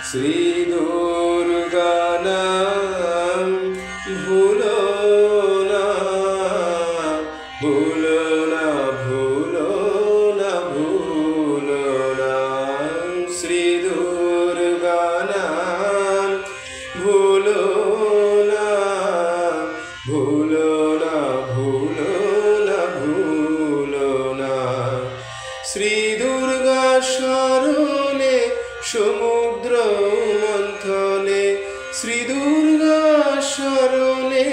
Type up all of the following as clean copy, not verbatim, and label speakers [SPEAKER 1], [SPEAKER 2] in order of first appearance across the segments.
[SPEAKER 1] শ্রী দুর্গা নাম ভুলো না, ভুলো না, ভুলো না, ভুলো না। শ্রী দুর্গা নাম ভুলো না, ভুলো না, ভুলো না, ভুলো না। শ্রী দুর্গা শরণে সমুদ্র মন্থনে, শ্রী দুর্গা শরণে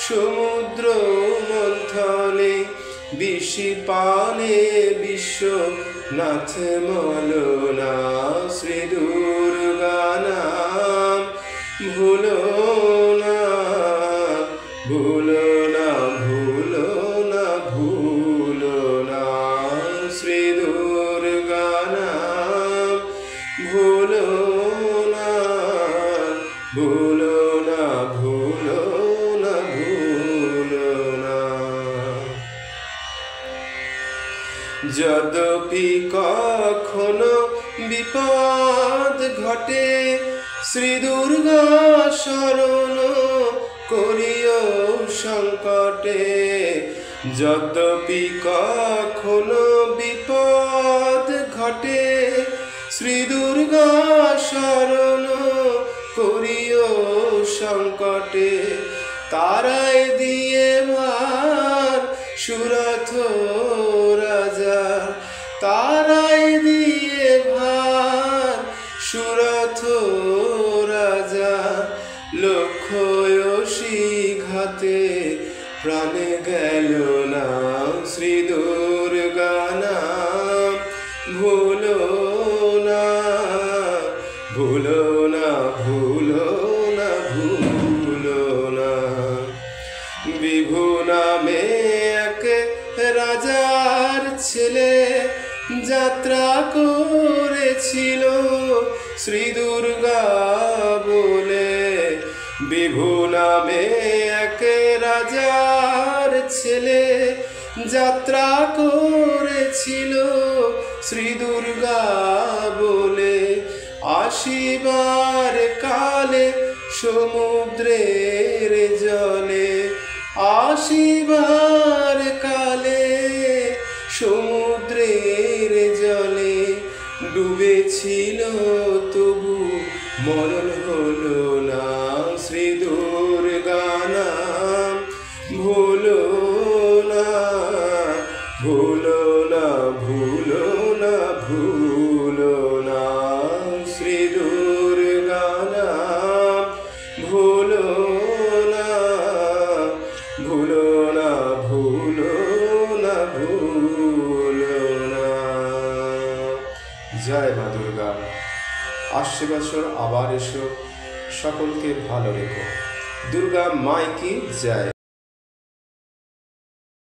[SPEAKER 1] সমুদ্র মন্থনে, বিষি পানে বিশ্বনাথ মলনা। শ্রী দুর্গা নাম ভুলো না, ভুলো না, ভুলো না, ভুলো না। শ্রী দুর্গা নাম ভুলো না, ভুলো না, ভুলো না, ভুলো না। যদ্যপি কখনো বিপদ ঘটে, শ্রী দুর্গা শরণ করিও সংকটে। যদ্যপি কখনো বিপদ ঘটে, শ্রী দুর্গা শরণ করিও সংকটে। তারাই দিয়ে ভার সুরথ রাজার, তারাই দিয়ে ভার সুরথ রাজার। লক্ষ অসি ঘাতে প্রাণে গেল না। শ্রী দুর্গা নাম ভুলো না, ভুলো না, ভুলো না, ভুলো না। বিভু নামে এক রাজার ছেলে যাত্রা করেছিল শ্রী দুর্গা বলে। বিভু নামে এক রাজার ছেলে যাত্রা করেছিল শ্রী দুর্গা বলে। আসিবার কালে সমুদ্রের জলে, আসিবার কালে সমুদ্রের জলে। ডুবেছিল তবু মরণ হলো না। শ্রী দুর্গা নাম ভুলো না, ভুলো না, ভুলো না, ভুলো না। শ্রী দুর্গা নাম ভুলো না, ভুলো না, ভুলো না, ভুলো না। জয় মা দুর্গা। আসছে বছর আবার এসো, সকলকে ভালো রেখো। দুর্গা মাই কি জয়।